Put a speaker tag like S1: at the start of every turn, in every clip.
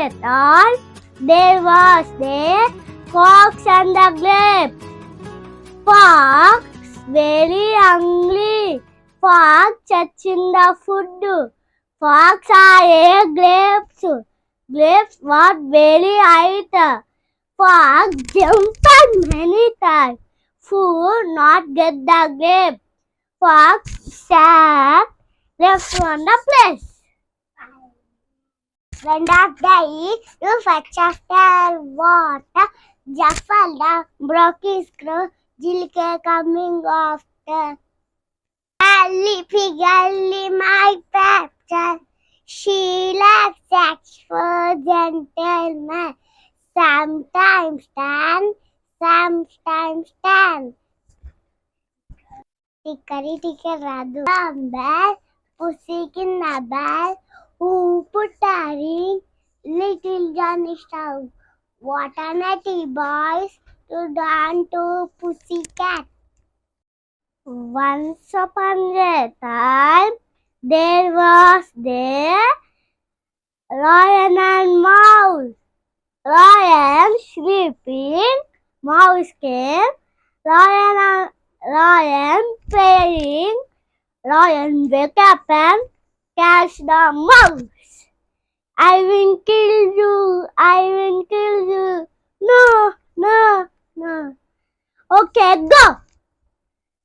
S1: a time, there was a fox and the grapes. Fox very hungry. Fox touching the food. Fox are grapes. Grapes was very height. Fox jumped many times. Food not get the grape. Fox sat left on the place. When the day you fetch after water, Jaffa broke his crow, Jilke coming after. Gully pigally my pepper, she likes sex for gentlemen. Sometimes stand, sometimes stand. Tickary ticker radu. Bell, pussy in the bell, who put a ring, little Johnny Stove. What a naughty boys to dance to pussycat. Once upon a time, there was the lion and mouse. Lion sleeping, mouse came. Lion playing. Lion wake up and catch the mouse. I will kill you. I will kill you. No, no, no. Okay, go.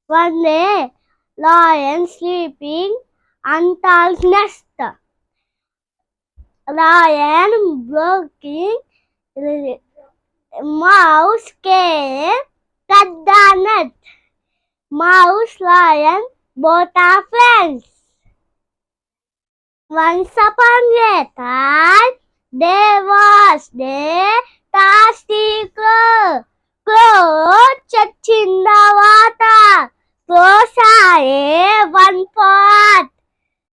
S1: One day, lion sleeping on tall nest. Lion working. Mouse came, cut the net. Mouse, lion, both are friends. Once upon a time, there was the thirsty crow.